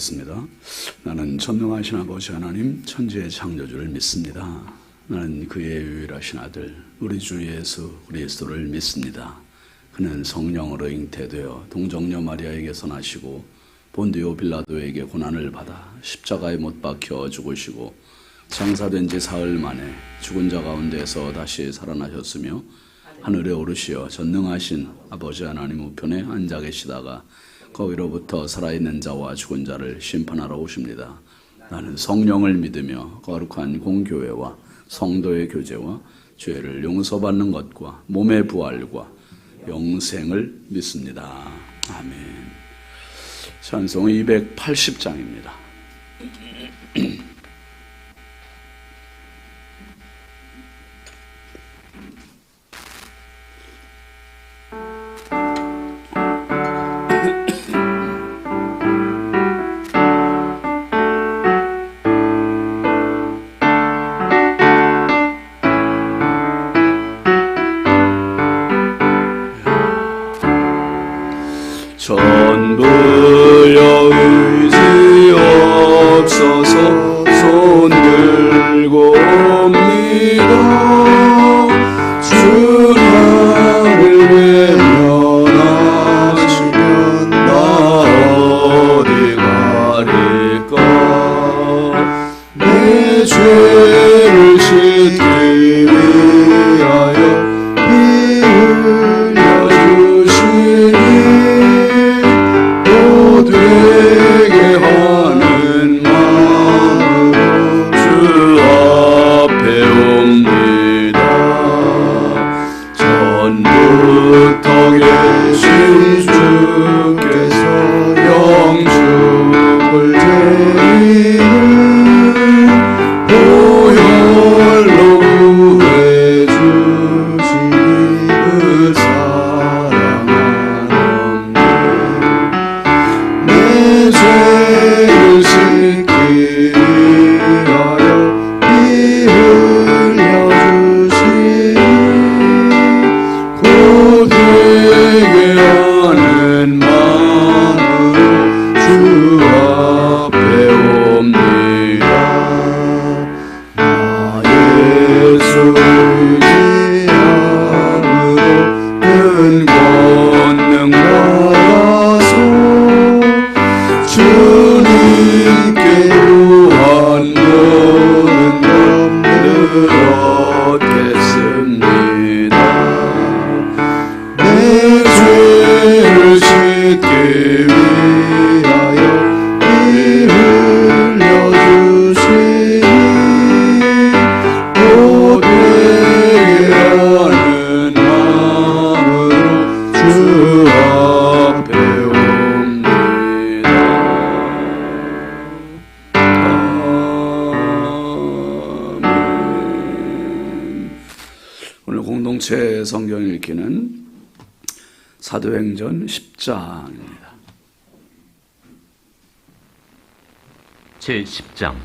기도하겠습니다. 나는 전능하신 아버지 하나님 천지의 창조주를 믿습니다. 나는 그의 유일하신 아들 우리 주 예수 그리스도를 믿습니다. 그는 성령으로 잉태되어 동정녀 마리아에게서 나시고 본디오 빌라도에게 고난을 받아 십자가에 못 박혀 죽으시고 장사된 지 사흘 만에 죽은 자 가운데서 다시 살아나셨으며 하늘에 오르시어 전능하신 아버지 하나님 우편에 앉아 계시다가 거기로부터 살아있는 자와 죽은 자를 심판하러 오십니다. 나는 성령을 믿으며 거룩한 공교회와 성도의 교제와 죄를 용서받는 것과 몸의 부활과 영생을 믿습니다. 아멘. 찬송 280장입니다. 전부여 의지 없어서 손 들고 옵니다. 주 나를 외면하시면 나 어디 가릴까. 내 죄를 씻기 위하여 피 흘려주시니 되게 하는 마음으로 주 앞에 옵니다. 전부터 계신 주께서 영죽을 드리는 보혈로 구해주시니 그 사랑하는 죄를 씻기 위하여 피 흘려주시니 고되게 하는 마음으로 주 앞에 옵니다. 나 예수 의지함으로 큰 권능 받아서 주님께 구한 모든 것을 얻겠습니다. 내 죄를 씻기 위하여 피 흘려주시니 고되게 하는 마음으로 주 앞에 공동체 성경 읽기는 사도행전 10장입니다. 제10장.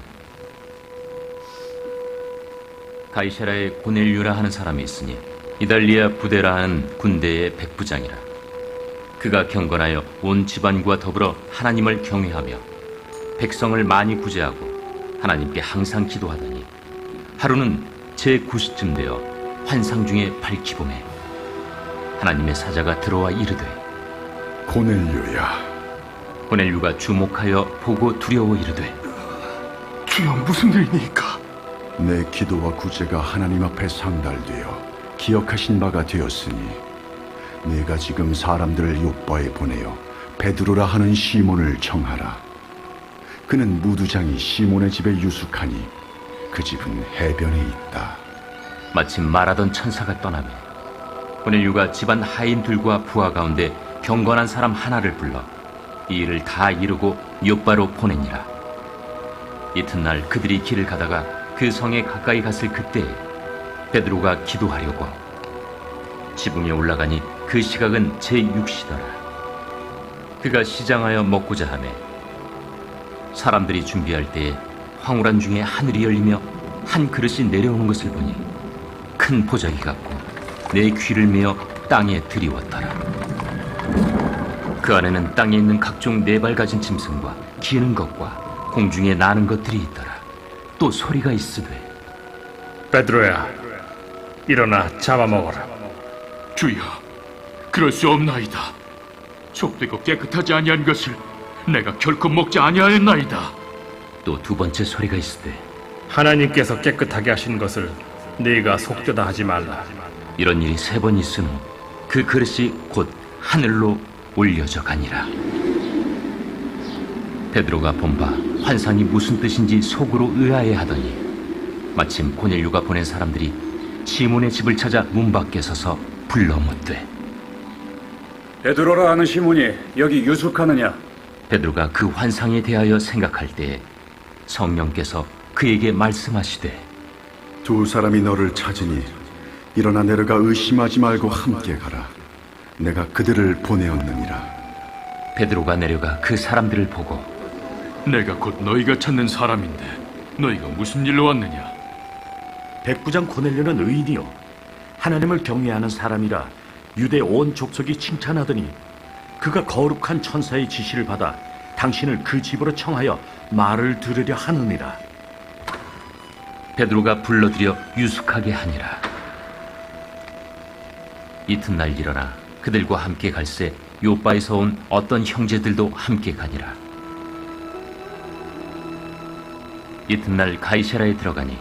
가이사라에 고넬류라 하는 사람이 있으니 이달리아 부대라 하는 군대의 백부장이라. 그가 경건하여 온 집안과 더불어 하나님을 경외하며 백성을 많이 구제하고 하나님께 항상 기도하더니 하루는 제9시쯤 되어 환상 중에 밝히 보매 하나님의 사자가 들어와 이르되 고넬류야. 고넬류가 주목하여 보고 두려워 이르되 주여 무슨 일이니까? 내 기도와 구제가 하나님 앞에 상달되어 기억하신 바가 되었으니 내가 지금 사람들을 요바에 보내어 베드로라 하는 시몬을 청하라. 그는 무두장이 시몬의 집에 유숙하니 그 집은 해변에 있다. 마침 말하던 천사가 떠나며 고넬류가 집안 하인들과 부하 가운데 경건한 사람 하나를 불러 이 일을 다 이루고 요바로 보내니라. 이튿날 그들이 길을 가다가 그 성에 가까이 갔을 그때에 베드로가 기도하려고 지붕에 올라가니 그 시각은 제6시더라. 그가 시장하여 먹고자 하매 사람들이 준비할 때에 황홀한 중에 하늘이 열리며 한 그릇이 내려오는 것을 보니 큰 보자기 같고 내 귀를 메어 땅에 들이웠더라. 그 안에는 땅에 있는 각종 네 발 가진 짐승과 기는 것과 공중에 나는 것들이 있더라. 또 소리가 있으되, 베드로야, 일어나 잡아먹어라. 주여, 그럴 수 없나이다. 속되고 깨끗하지 아니한 것을 내가 결코 먹지 아니하였나이다. 또 두 번째 소리가 있으되, 하나님께서 깨끗하게 하신 것을 네가 속되다 하지 말라. 이런 일이 세 번 있은 후 그 그릇이 곧 하늘로 올려져 가니라. 베드로가 본바 환상이 무슨 뜻인지 속으로 의아해하더니 마침 고넬료가 보낸 사람들이 시몬의 집을 찾아 문 밖에 서서 불러 묻되, 베드로라 하는 시몬이 여기 유숙하느냐? 베드로가 그 환상에 대하여 생각할 때에 성령께서 그에게 말씀하시되, 두 사람이 너를 찾으니 일어나 내려가 의심하지 말고 함께 가라. 내가 그들을 보내었느니라. 베드로가 내려가 그 사람들을 보고, 내가 곧 너희가 찾는 사람인데 너희가 무슨 일로 왔느냐? 백부장 고넬료는 의인이요 하나님을 경외하는 사람이라 유대 온 족속이 칭찬하더니 그가 거룩한 천사의 지시를 받아 당신을 그 집으로 청하여 말을 들으려 하느니라. 베드로가 불러들여 유숙하게 하니라. 이튿날 일어나 그들과 함께 갈새 요바에서 온 어떤 형제들도 함께 가니라. 이튿날 가이사라에 들어가니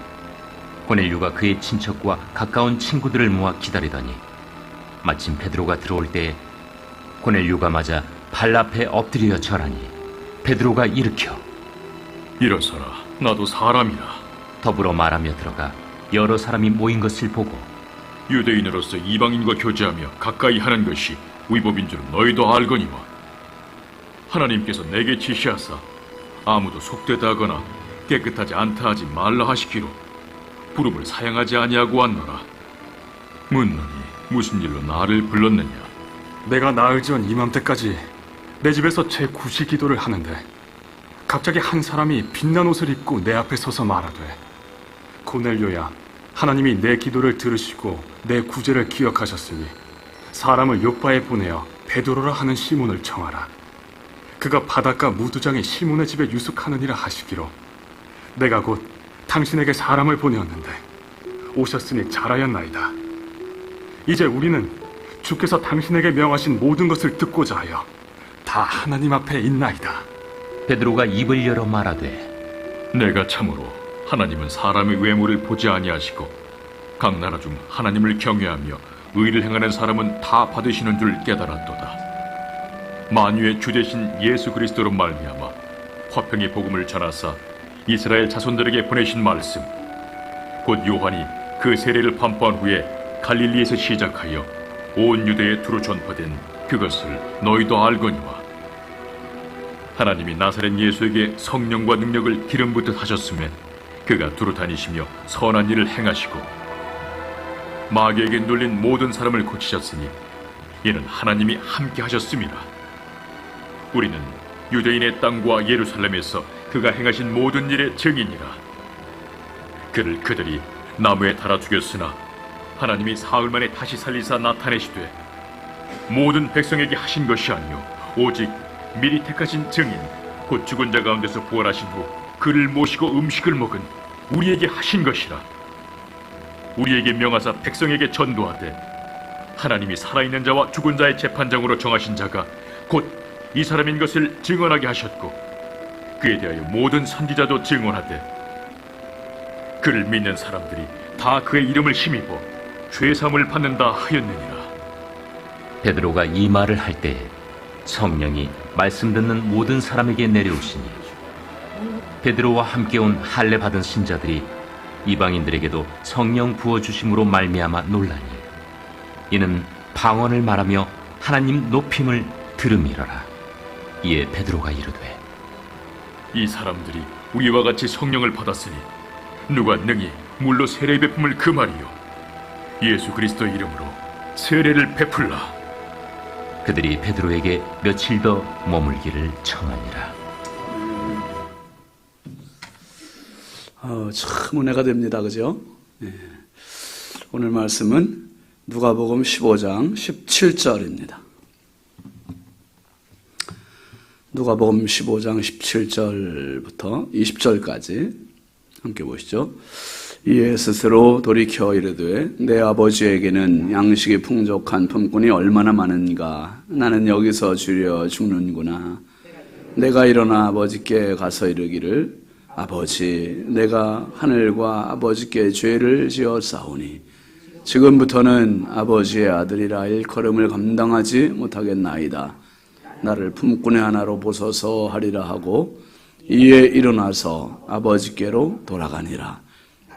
고넬료가 그의 친척과 가까운 친구들을 모아 기다리더니 마침 베드로가 들어올 때에 고넬료가 맞아 발 앞에 엎드려 절하니 베드로가 일으켜 일어서라, 나도 사람이라. 더불어 말하며 들어가 여러 사람이 모인 것을 보고, 유대인으로서 이방인과 교제하며 가까이 하는 것이 위법인 줄 너희도 알거니와 하나님께서 내게 지시하사 아무도 속되다 하거나 깨끗하지 않다 하지 말라 하시기로 부름을 사양하지 아니하고 왔노라. 묻노니 무슨 일로 나를 불렀느냐? 내가 나흘 전 이맘때까지 내 집에서 제 구시 기도를 하는데 갑자기 한 사람이 빛난 옷을 입고 내 앞에 서서 말하되, 고넬료야, 하나님이 내 기도를 들으시고 내 구제를 기억하셨으니 사람을 요바에 보내어 베드로라 하는 시몬을 청하라. 그가 바닷가 무두장에 시몬의 집에 유숙하느니라 하시기로 내가 곧 당신에게 사람을 보내었는데 오셨으니 잘하였나이다. 이제 우리는 주께서 당신에게 명하신 모든 것을 듣고자 하여 다 하나님 앞에 있나이다. 베드로가 입을 열어 말하되, 내가 참으로 하나님은 사람의 외모를 보지 아니하시고 각 나라 중 하나님을 경외하며 의를 행하는 사람은 다 받으시는 줄 깨달았도다. 만유의 주 되신 예수 그리스도로 말미암아 화평의 복음을 전하사 이스라엘 자손들에게 보내신 말씀, 곧 요한이 그 세례를 판포한 후에 갈릴리에서 시작하여 온 유대에 두루 전파된 그것을 너희도 알거니와 하나님이 나사렛 예수에게 성령과 능력을 기름 붓듯 하셨음에 그가 두루 다니시며 선한 일을 행하시고 마귀에게 눌린 모든 사람을 고치셨으니 이는 하나님이 함께 하셨음이라. 우리는 유대인의 땅과 예루살렘에서 그가 행하신 모든 일의 증인이라. 그를 그들이 나무에 달아 죽였으나 하나님이 사흘 만에 다시 살리사 나타내시되 모든 백성에게 하신 것이 아니요 오직 미리 택하신 증인 곧 죽은 자 가운데서 부활하신 후 그를 모시고 음식을 먹은 우리에게 하신 것이라. 우리에게 명하사 백성에게 전도하되 하나님이 살아있는 자와 죽은 자의 재판장으로 정하신 자가 곧 이 사람인 것을 증언하게 하셨고 그에 대하여 모든 선지자도 증언하되 그를 믿는 사람들이 다 그의 이름을 힘입어 죄사함을 받는다 하였느니라. 베드로가 이 말을 할 때에 성령이 말씀 듣는 모든 사람에게 내려오시니 베드로와 함께 온 할례 받은 신자들이 이방인들에게도 성령 부어주심으로 말미암아 놀라니 이는 방언을 말하며 하나님 높임을 들음이러라. 이에 베드로가 이르되, 이 사람들이 우리와 같이 성령을 받았으니 누가 능히 물로 세례 베품을 금하리요 예수 그리스도 이름으로 세례를 베풀라. 그들이 베드로에게 며칠 더 머물기를 청하니라. 참 은혜가 됩니다. 그죠? 네. 오늘 말씀은 누가복음 15장 17절입니다. 누가복음 15장 17절부터 20절까지 함께 보시죠. 이에 스스로 돌이켜 이르되 내 아버지에게는 양식이 풍족한 품꾼이 얼마나 많은가. 나는 여기서 주려 죽는구나. 내가 일어나 아버지께 가서 이르기를 아버지, 내가 하늘과 아버지께 죄를 지었사오니 지금부터는 아버지의 아들이라 일컬음을 감당하지 못하겠나이다. 나를 품꾼의 하나로 보소서 하리라 하고 이에 일어나서 아버지께로 돌아가니라.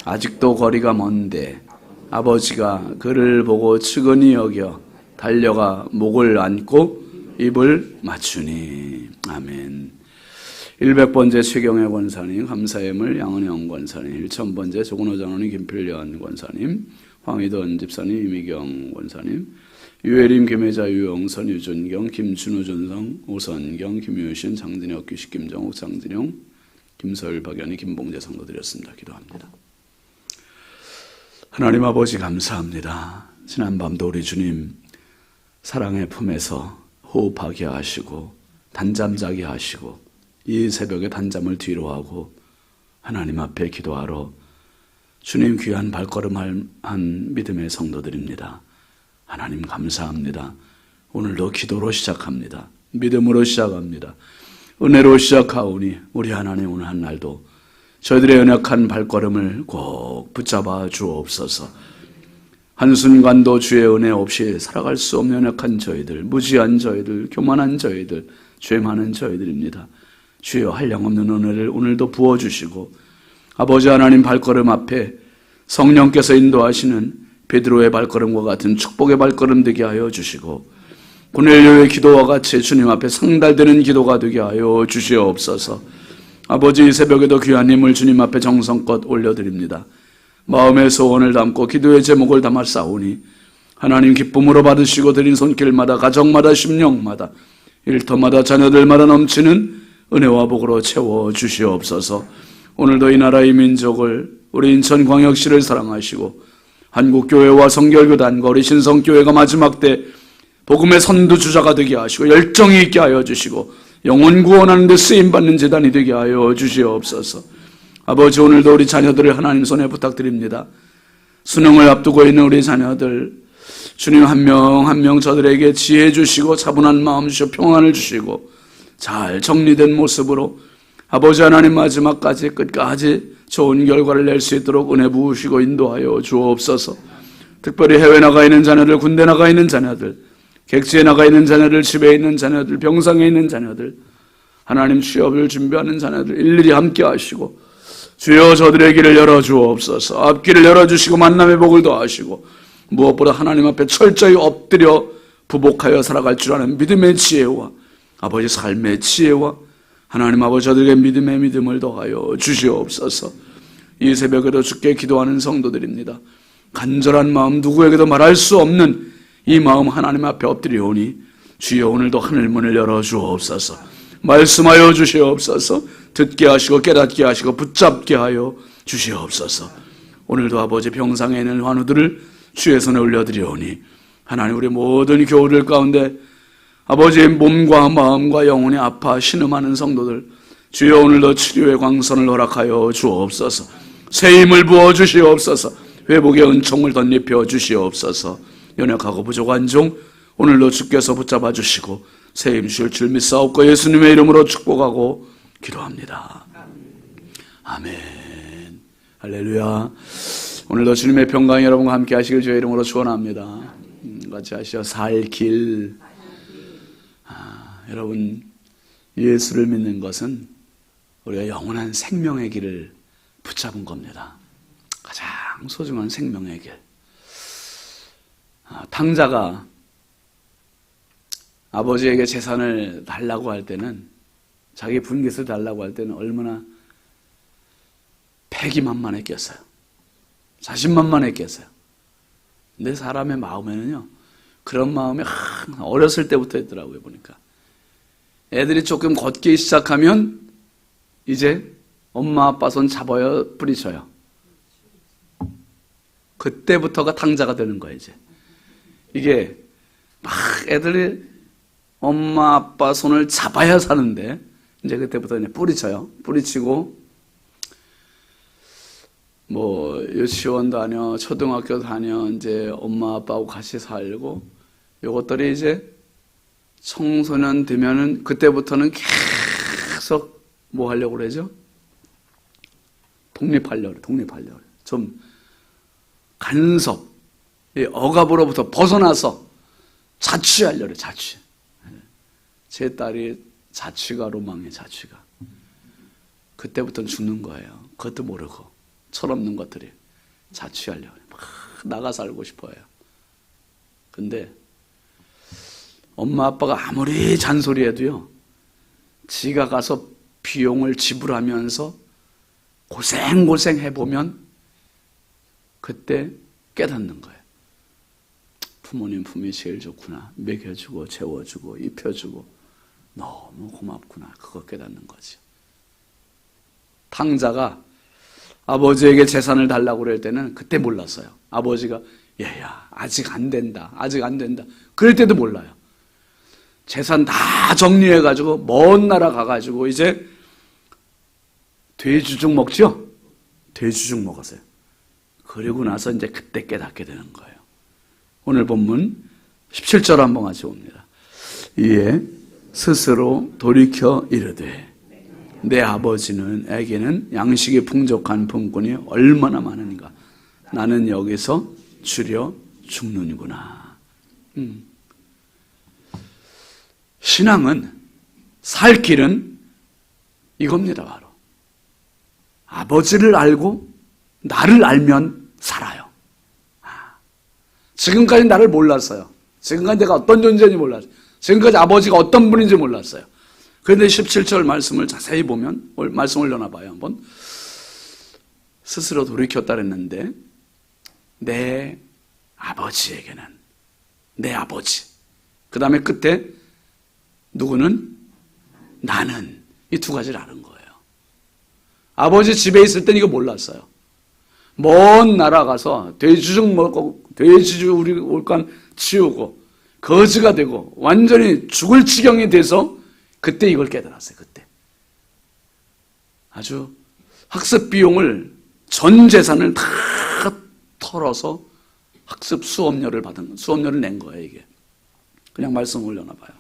아직도 거리가 먼데 아버지가 그를 보고 측은히 여겨 달려가 목을 안고 입을 맞추니. 아멘. 100번째 최경애 권사님, 감사예물 양은영 권사님, 1000번째 조근호 장로님, 김필련 권사님, 황희돈 집사님, 이미경 권사님, 유혜림, 김혜자, 유영선, 유준경, 김준우, 준성, 오선경, 김유신, 장진혁, 규식, 김정욱, 장진영, 김서율, 박연희, 김봉재 성도 드렸습니다. 기도합니다. 하나님 아버지 감사합니다. 지난밤도 우리 주님 사랑의 품에서 호흡하게 하시고 단잠 자게 하시고 이 새벽에 단잠을 뒤로하고 하나님 앞에 기도하러 주님 귀한 발걸음을 한 믿음의 성도들입니다. 하나님 감사합니다. 오늘도 기도로 시작합니다. 믿음으로 시작합니다. 은혜로 시작하오니 우리 하나님 오늘 한 날도 저희들의 연약한 발걸음을 꼭 붙잡아 주옵소서. 한순간도 주의 은혜 없이 살아갈 수 없는 연약한 저희들, 무지한 저희들, 교만한 저희들, 죄 많은 저희들입니다. 주여 한량없는 은혜를 오늘도 부어주시고 아버지 하나님 발걸음 앞에 성령께서 인도하시는 베드로의 발걸음과 같은 축복의 발걸음 되게 하여 주시고 고넬료의 기도와 같이 주님 앞에 상달되는 기도가 되게 하여 주시옵소서. 아버지 이 새벽에도 귀한 힘을 주님 앞에 정성껏 올려드립니다. 마음의 소원을 담고 기도의 제목을 담아 싸우니 하나님 기쁨으로 받으시고 드린 손길마다 가정마다 심령마다 일터마다 자녀들마다 넘치는 은혜와 복으로 채워 주시옵소서. 오늘도 이 나라의 민족을 우리 인천광역시를 사랑하시고 한국교회와 성결교단과 우리 신성교회가 마지막 때 복음의 선두주자가 되게 하시고 열정이 있게 하여 주시고 영혼 구원하는 데 쓰임받는 재단이 되게 하여 주시옵소서. 아버지 오늘도 우리 자녀들을 하나님 손에 부탁드립니다. 수능을 앞두고 있는 우리 자녀들 주님 한 명 한 명 저들에게 지혜 주시고 차분한 마음 주시고 평안을 주시고 잘 정리된 모습으로 아버지 하나님 마지막까지 끝까지 좋은 결과를 낼 수 있도록 은혜 부으시고 인도하여 주옵소서. 특별히 해외 나가 있는 자녀들, 군대 나가 있는 자녀들, 객지에 나가 있는 자녀들, 집에 있는 자녀들, 병상에 있는 자녀들, 하나님 취업을 준비하는 자녀들 일일이 함께 하시고 주여 저들의 길을 열어주옵소서. 앞길을 열어주시고 만남의 복을 더하시고 무엇보다 하나님 앞에 철저히 엎드려 부복하여 살아갈 줄 아는 믿음의 지혜와 아버지 삶의 지혜와 하나님 아버지 저들에게 믿음의 믿음을 더하여 주시옵소서. 이 새벽에도 주께 기도하는 성도들입니다. 간절한 마음 누구에게도 말할 수 없는 이 마음 하나님 앞에 엎드리오니 주여 오늘도 하늘문을 열어주옵소서. 말씀하여 주시옵소서. 듣게 하시고 깨닫게 하시고 붙잡게 하여 주시옵소서. 오늘도 아버지 병상에 있는 환우들을 주의 손에 올려드리오니 하나님 우리 모든 교우들 가운데 아버지의 몸과 마음과 영혼이 아파 신음하는 성도들 주여 오늘도 치료의 광선을 허락하여 주옵소서. 새 힘을 부어주시옵소서. 회복의 은총을 덧입혀 주시옵소서. 연약하고 부족한 종 오늘도 주께서 붙잡아 주시고 새 힘 주실 줄 믿사옵고 예수님의 이름으로 축복하고 기도합니다. 아멘. 할렐루야. 오늘도 주님의 평강이 여러분과 함께 하시길 주의 이름으로 축원합니다. 같이 하시죠. 살 길. 여러분 예수를 믿는 것은 우리가 영원한 생명의 길을 붙잡은 겁니다. 가장 소중한 생명의 길. 탕자가 아버지에게 재산을 달라고 할 때는 자기 분깃을 달라고 할 때는 얼마나 패기만만했겠어요. 자신만만했겠어요. 근데 사람의 마음에는요 그런 마음이 어렸을 때부터 있더라고요. 보니까 애들이 조금 걷기 시작하면 이제 엄마 아빠 손 잡아요 뿌리쳐요. 그때부터가 탕자가 되는 거예요. 이제 이게 막 애들이 엄마 아빠 손을 잡아야 사는데 이제 그때부터 이제 뿌리쳐요. 뿌리치고 뭐 유치원 다녀, 초등학교 다녀, 이제 엄마 아빠하고 같이 살고, 요것들이 이제 청소년 되면은 그때부터는 계속 뭐 하려고 그러죠? 독립하려고 그래. 좀 간섭, 이 억압으로부터 벗어나서 자취하려고 그래, 자취. 제 딸이 자취가 로망이에요, 자취가. 그때부터는 죽는 거예요. 그것도 모르고. 철없는 것들이 자취하려고 해요. 막 나가 살고 싶어요. 근데 엄마 아빠가 아무리 잔소리해도요, 지가 가서 비용을 지불하면서 고생 해보면 그때 깨닫는 거예요. 부모님 품이 제일 좋구나. 먹여주고 재워주고 입혀주고 너무 고맙구나. 그거 깨닫는 거지. 탕자가 아버지에게 재산을 달라고 그럴 때는 그때 몰랐어요. 아버지가 얘야 아직 안 된다. 그럴 때도 몰라요. 재산 다 정리해가지고 먼 나라 가가지고 이제 돼지죽 먹죠? 돼지죽 먹었어요. 그리고 나서 이제 그때 깨닫게 되는 거예요. 오늘 본문 17절 한번 같이 봅니다. 이에 스스로 돌이켜 이르되 내 아버지에게는 양식이 풍족한 품꾼이 얼마나 많으니까 나는 여기서 줄여 죽느니구나. 신앙은 살 길은 이겁니다. 바로 아버지를 알고 나를 알면 살아요. 지금까지 나를 몰랐어요. 지금까지 내가 어떤 존재인지 몰랐어요. 지금까지 아버지가 어떤 분인지 몰랐어요. 그런데 17절 말씀을 자세히 보면, 말씀 올려놔봐요 한번. 스스로 돌이켰다 그랬는데 내 아버지에게는, 내 아버지, 그 다음에 끝에 누구는? 나는. 이 두 가지를 아는 거예요. 아버지 집에 있을 땐 이거 몰랐어요. 먼 나라 가서 돼지죽 먹고 돼지죽 우리 올간 치우고 거지가 되고 완전히 죽을 지경이 돼서 그때 이걸 깨달았어요. 그때 아주 학습 비용을 전 재산을 다 털어서 학습 수업료를 낸 거예요. 이게 그냥 말씀 올려놔봐요.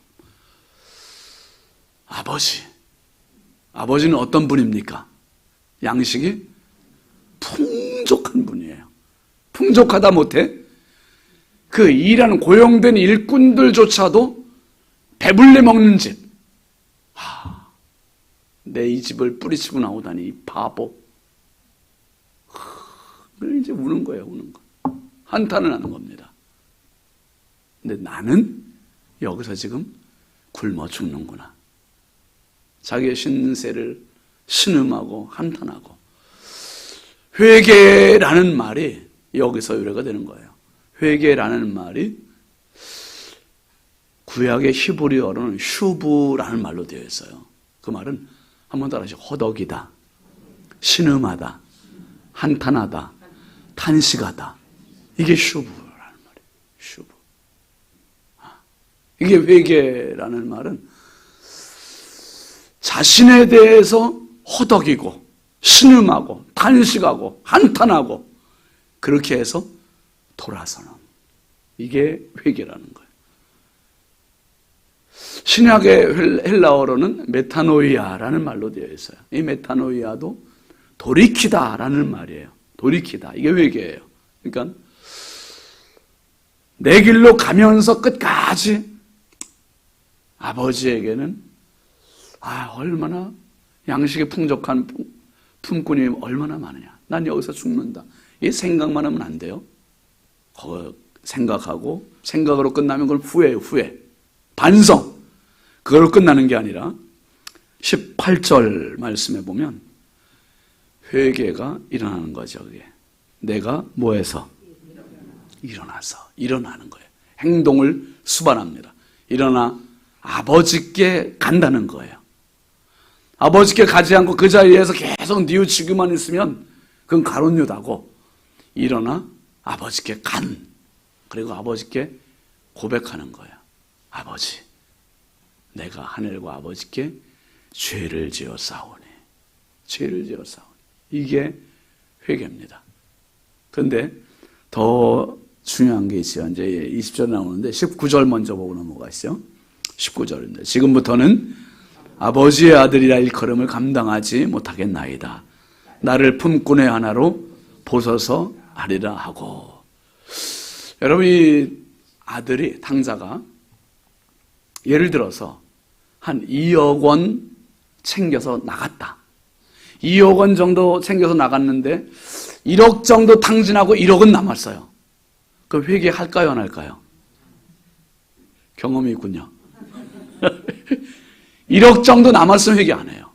아버지는 어떤 분입니까? 양식이 풍족한 분이에요. 풍족하다 못해 그 일하는 고용된 일꾼들조차도 배불리 먹는 집. 내 이 집을 뿌리치고 나오다니 이 바보. 이제 우는 거예요. 우는 거. 한탄을 하는 겁니다. 근데 나는 여기서 지금 굶어 죽는구나. 자기의 신세를 신음하고 한탄하고. 회개라는 말이 여기서 유래가 되는 거예요. 회개라는 말이 구약의 히브리어로는 슈브라는 말로 되어 있어요. 그 말은 한번 따라하시죠. 허덕이다, 신음하다, 한탄하다, 탄식하다. 이게 슈브라는 말이에요. 슈브. 이게 회개라는 말은 자신에 대해서 허덕이고 신음하고 탄식하고 한탄하고 그렇게 해서 돌아서는, 이게 회개라는 거예요. 신약의 헬라어로는 메타노이아라는 말로 되어 있어요. 이 메타노이아도 돌이키다라는 말이에요. 돌이키다. 이게 회개예요. 그러니까 내 길로 가면서 끝까지 아버지에게는 얼마나 양식이 풍족한 품꾼이 얼마나 많으냐. 난 여기서 죽는다. 이 생각만 하면 안 돼요. 생각으로 끝나면 그걸 후회해요. 후회. 반성. 그걸로 끝나는 게 아니라 18절 말씀에 보면 회개가 일어나는 거죠. 그게. 내가 뭐해서? 일어나서. 일어나는 거예요. 행동을 수반합니다. 일어나 아버지께 간다는 거예요. 아버지께 가지 않고 그 자리에서 계속 뉘우치기만 있으면 그건 가론유다고, 일어나 아버지께 간, 그리고 아버지께 고백하는 거예요. 아버지, 내가 하늘과 아버지께 죄를 지었사오니. 죄를 지었사오니. 이게 회개입니다. 그런데 더 중요한 게 있어요. 이제 20절 나오는데 19절 먼저 보고 넘어가시죠. 19절인데 지금부터는 아버지의 아들이라 일컬음을 감당하지 못하겠나이다. 나를 품꾼의 하나로 보소서 하리라 하고. 여러분, 이 아들이, 탕자가 예를 들어서 한 2억 원 챙겨서 나갔다. 2억 원 정도 챙겨서 나갔는데 1억 정도 탕진하고 1억은 남았어요. 그럼 회개할까요, 안 할까요? 경험이 있군요. 1억 정도 남았으면 회개 안 해요.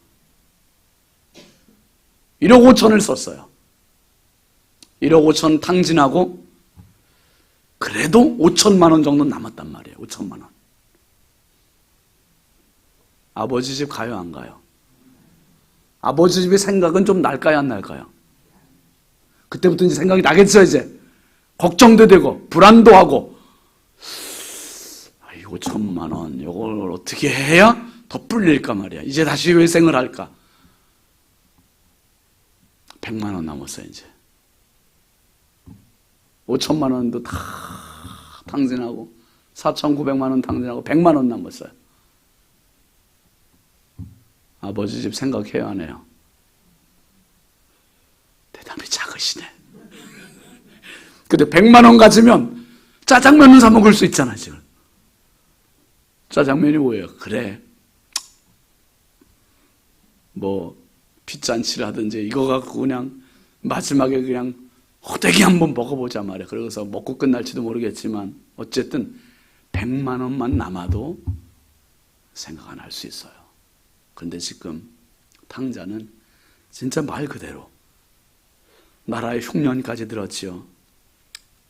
1억 5천을 썼어요. 1억 5천 탕진하고 그래도 5천만 원 정도 남았단 말이에요. 5천만 원. 아버지 집 가요, 안 가요? 아버지 집의 생각은 좀 날까요, 안 날까요? 그때부터 이제 생각이 나겠죠, 이제. 걱정도 되고, 불안도 하고. 5천만 원, 이걸 어떻게 해야 더 불릴까 말이야. 이제 다시 회생을 할까? 100만 원 남았어요, 이제. 5천만 원도 다 탕진하고, 4,900만 원 탕진하고, 100만 원 남았어요. 아버지 집 생각해요, 안 해요? 대답이 작으시네. 근데 100만 원 가지면 짜장면을 사 먹을 수 있잖아, 지금. 짜장면이 뭐예요? 그래. 뭐 핏잔치를 하든지 이거 갖고 그냥 마지막에 그냥 호되게 한번 먹어보자 말이야. 그래서 먹고 끝날지도 모르겠지만 어쨌든 100만 원만 남아도 생각 안 할 수 있어요. 그런데 지금 탕자는 진짜 말 그대로 나라의 흉년까지 들었지요.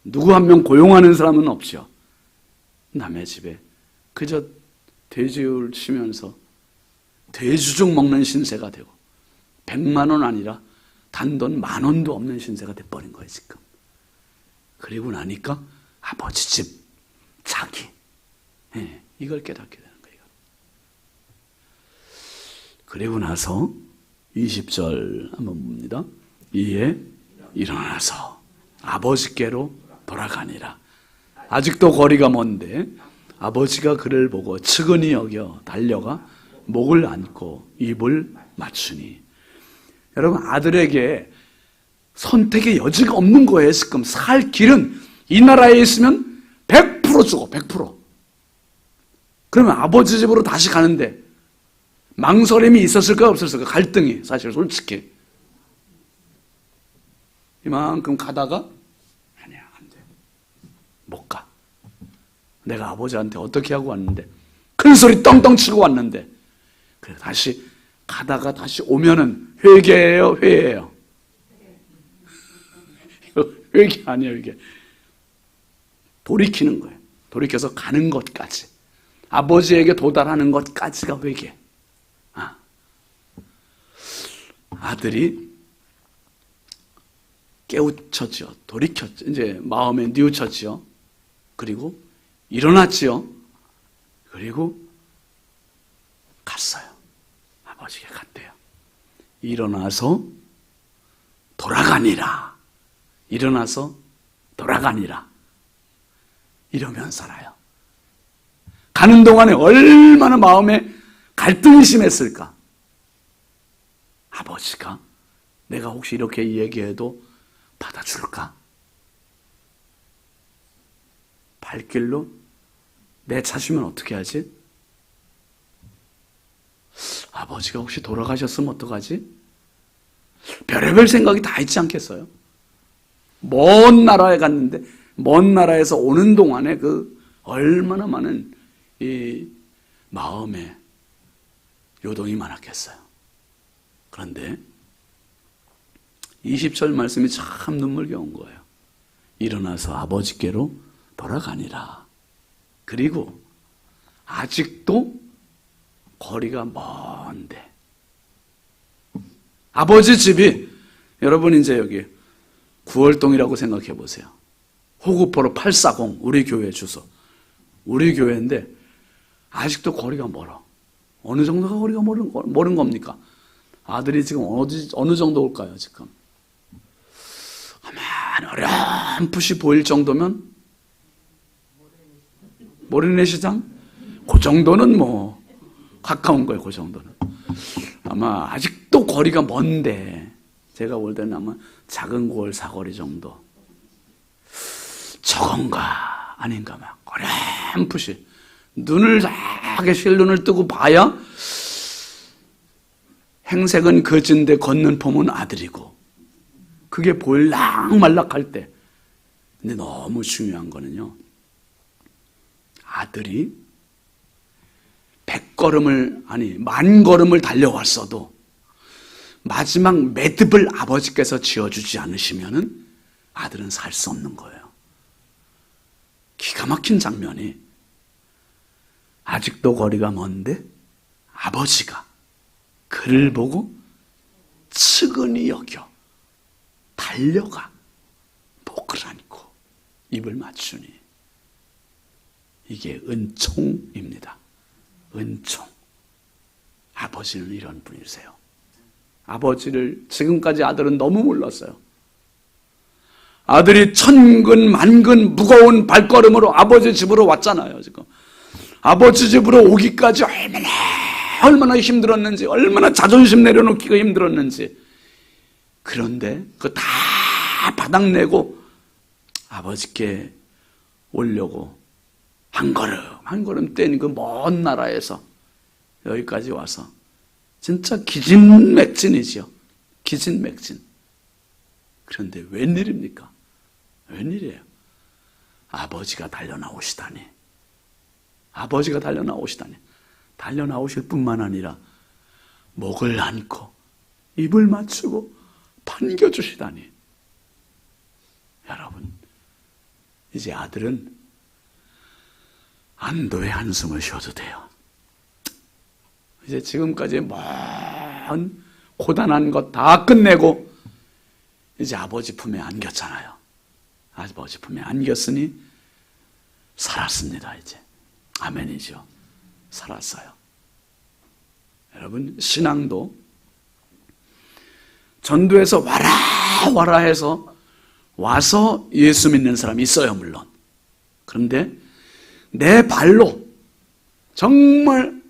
누구 한 명 고용하는 사람은 없죠. 남의 집에 그저 돼지를 치면서 돼지죽 먹는 신세가 되고 100만 원 아니라 단돈 10,000원도 없는 신세가 돼버린 거예요, 지금. 그리고 나니까 아버지 집, 자기, 이걸 깨닫게 되는 거예요. 그리고 나서 20절 한번 봅니다. 이에 일어나서 아버지께로 돌아가니라. 아직도 거리가 먼데 아버지가 그를 보고 측은히 여겨 달려가 목을 안고 입을 맞추니. 여러분, 아들에게 선택의 여지가 없는 거예요. 지금 살 길은 이 나라에 있으면 100% 주고 100%. 그러면 아버지 집으로 다시 가는데 망설임이 있었을까 없었을까? 갈등이 사실 솔직히. 이만큼 가다가 아니야, 안 돼. 못 가. 내가 아버지한테 어떻게 하고 왔는데 큰 소리 떵떵 치고 왔는데 그래 다시 가다가 다시 오면은 회개예요, 회예요? 회개 아니에요, 이게. 돌이키는 거예요. 돌이켜서 가는 것까지. 아버지에게 도달하는 것까지가 회개. 아들이 깨우쳤죠. 돌이켰죠. 이제 마음에 뉘우쳤죠. 그리고 일어났지요. 그리고 갔어요. 아버지가 갔대요. 일어나서 돌아가니라. 일어나서 돌아가니라. 이러면 살아요. 가는 동안에 얼마나 마음에 갈등이 심했을까? 아버지가 내가 혹시 이렇게 얘기해도 받아줄까? 발길로 내차시면 어떻게 하지? 아버지가 혹시 돌아가셨으면 어떡하지? 별의별 생각이 다 있지 않겠어요? 먼 나라에 갔는데 먼 나라에서 오는 동안에 그 얼마나 많은 이 마음에 요동이 많았겠어요. 그런데 20절 말씀이 참 눈물겨운 거예요. 일어나서 아버지께로 돌아가니라. 그리고 아직도 거리가 먼데 아버지 집이 여러분 이제 여기 구월동이라고 생각해 보세요. 호구포로 840 우리 교회 주소. 우리 교회인데 아직도 거리가 멀어. 어느 정도가 우리가 모르는 겁니까? 아들이 지금 어느 정도 올까요, 지금? 가만 어렴풋이 보일 정도면 모래내 시장? 그 정도는 뭐 가까운 거예요, 그 정도는. 아마 아직도 거리가 먼데 제가 볼 때는 아마 작은 9월 사거리 정도. 저건가 아닌가 막 어렴풋이 눈을 작게 실눈을 뜨고 봐야 행색은 거진데 걷는 폼은 아들이고, 그게 보일락 말락할 때. 근데 너무 중요한 거는요, 아들이 100걸음을 아니 10,000걸음을 달려왔어도 마지막 매듭을 아버지께서 지어주지 않으시면은 아들은 살 수 없는 거예요. 기가 막힌 장면이, 아직도 거리가 먼데 아버지가 그를 보고 측은히 여겨 달려가 복을 안고 입을 맞추니, 이게 은총입니다. 은총. 아버지는 이런 분이세요. 아버지를 지금까지 아들은 너무 몰랐어요. 아들이 천근 만근 무거운 발걸음으로 아버지 집으로 왔잖아요. 지금 아버지 집으로 오기까지 얼마나 힘들었는지, 얼마나 자존심 내려놓기가 힘들었는지. 그런데 그거 다 바닥내고 아버지께 오려고 한 걸음 뗀 그 먼 나라에서 여기까지 와서 진짜 기진맥진이지요. 기진맥진. 그런데 웬일입니까? 웬일이에요? 아버지가 달려나오시다니. 아버지가 달려나오시다니. 달려나오실 뿐만 아니라 목을 안고 입을 맞추고 반겨주시다니. 여러분, 이제 아들은 안도의 한숨을 쉬어도 돼요. 이제 지금까지 먼 고단한 것 다 끝내고 이제 아버지 품에 안겼잖아요. 아버지 품에 안겼으니 살았습니다. 이제 아멘이죠. 살았어요. 여러분, 신앙도 전도에서 와라 해서 와서 예수 믿는 사람이 있어요, 물론. 그런데 내 발로 정말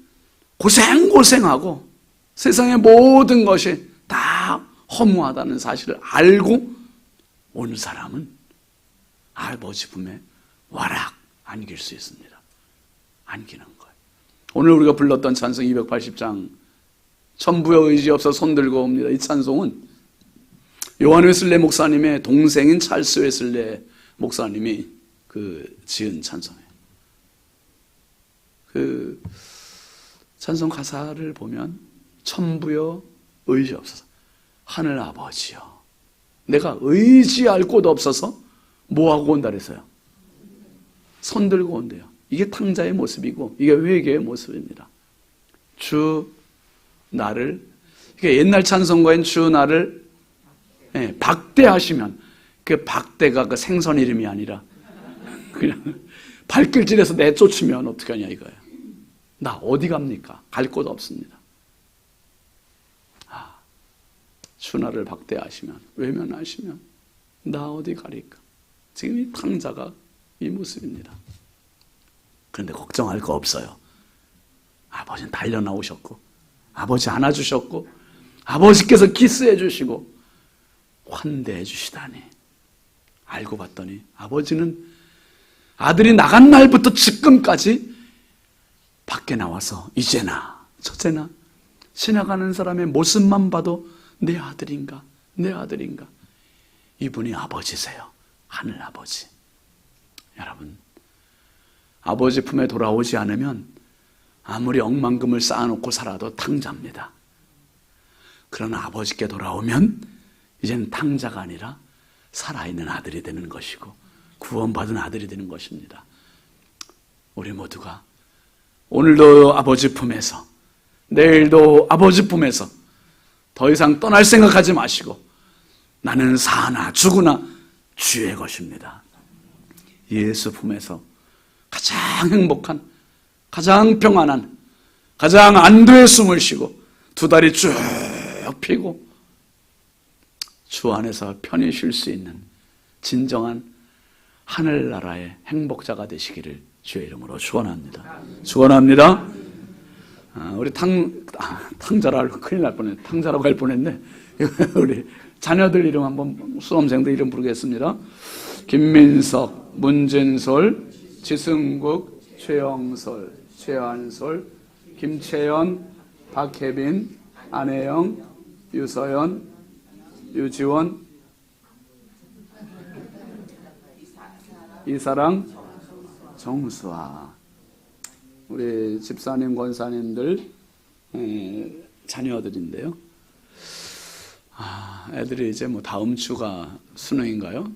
고생하고 세상의 모든 것이 다 허무하다는 사실을 알고 오는 사람은 아버지 품에 와락 안길 수 있습니다. 안기는 거예요. 오늘 우리가 불렀던 찬송 280장 천부여 의지 없어 손들고 옵니다. 이 찬송은 요한 웨슬레 목사님의 동생인 찰스 웨슬레 목사님이 지은 찬송이에요. 그 찬송 가사를 보면 천부여 의지 없어서 하늘 아버지여, 내가 의지할 곳 없어서 뭐하고 온다 그랬어요? 손 들고 온대요. 이게 탕자의 모습이고 이게 회개의 모습입니다. 주 나를, 이게 옛날 찬송가인 주 나를 박대하시면, 그 박대가 그 생선 이름이 아니라 그냥 발길질해서 내쫓으면 어떡하냐 이거예요. 나 어디 갑니까? 갈 곳 없습니다. 주 나를 박대하시면, 외면하시면 나 어디 가리까? 지금 이 탕자가 이 모습입니다. 그런데 걱정할 거 없어요. 아버지는 달려나오셨고, 아버지 안아주셨고, 아버지께서 키스해 주시고 환대해 주시다니. 알고 봤더니 아버지는 아들이 나간 날부터 지금까지 밖에 나와서 이제나 저제나 지나가는 사람의 모습만 봐도 내 아들인가, 내 아들인가. 이분이 아버지세요. 하늘 아버지. 여러분, 아버지 품에 돌아오지 않으면 아무리 억만금을 쌓아놓고 살아도 탕자입니다. 그러나 아버지께 돌아오면 이제는 탕자가 아니라 살아있는 아들이 되는 것이고 구원받은 아들이 되는 것입니다. 우리 모두가 오늘도 아버지 품에서, 내일도 아버지 품에서 더 이상 떠날 생각하지 마시고, 나는 사나 죽으나 주의 것입니다. 예수 품에서 가장 행복한, 가장 평안한, 가장 안도의 숨을 쉬고 두 다리 쭉 펴고 주 안에서 편히 쉴 수 있는 진정한 하늘나라의 행복자가 되시기를 주의 이름으로 축원합니다. 축원합니다. 우리 탕자라고 큰일 날 뻔했네. 탕자라고 할 뻔했네. 우리 자녀들 이름 한번 수험생들 이름 부르겠습니다. 김민석, 문진솔, 지승국, 최영솔, 최한솔, 김채연, 박혜빈, 안혜영, 유서연, 유지원, 이사랑, 정수아. 우리 집사님, 권사님들 자녀들인데요. 애들이 이제 뭐 다음 주가 수능인가요?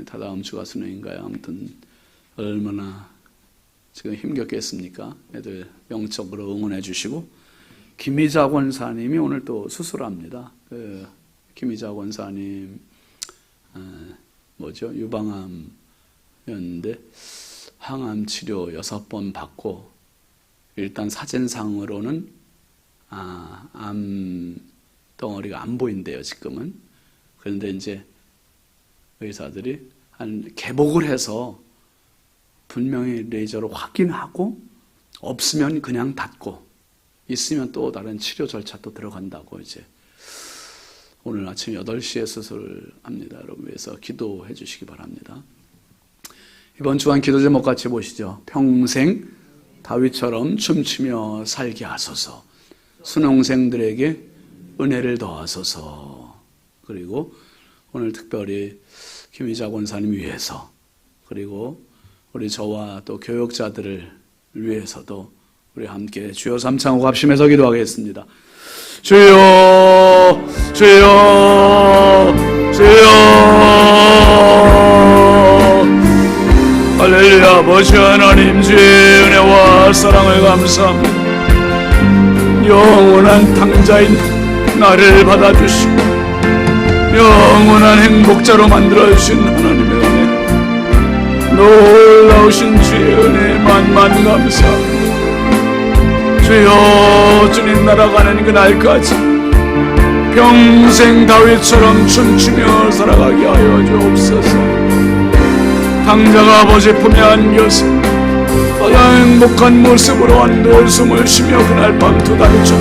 다다음 주가 수능인가요? 아무튼 얼마나 지금 힘겹겠습니까? 애들 영적으로 응원해 주시고, 김희자 권사님이 오늘 또 수술합니다. 김희자 권사님 유방암이었는데 항암 치료 6번 받고, 일단 사진상으로는 암 덩어리가 안 보인대요, 지금은. 그런데 이제 의사들이 개복을 해서 분명히 레이저로 확인하고, 없으면 그냥 닫고, 있으면 또 다른 치료 절차 또 들어간다고 이제 오늘 아침 8시에 수술합니다. 여러분 위해서 기도해 주시기 바랍니다. 이번 주간 기도 제목 같이 보시죠. 평생 다윗처럼 춤추며 살게 하소서. 순홍생들에게 은혜를 더하소서. 그리고 오늘 특별히 김희자 권사님 위해서, 그리고 우리 저와 또 교역자들을 위해서도 우리 함께 주여 삼창하고 합심해서 기도하겠습니다. 주여, 주여, 주여. 할렐루야. 아버지 하나님, 주의 은혜와 사랑을 감사합니다. 영원한 탕자인 나를 받아주시고 영원한 행복자로 만들어주신 하나님의 은혜, 놀라우신 주의 은혜에 만만 감사합니다. 주여, 주님 날아가는 그날까지 평생 다윗처럼 춤추며 살아가게 하여 주옵소서. 탕자가 아버지 품에 안겨서 가장 행복한 모습으로 안도의 숨을 쉬며 그날 밤 두 다리 쭉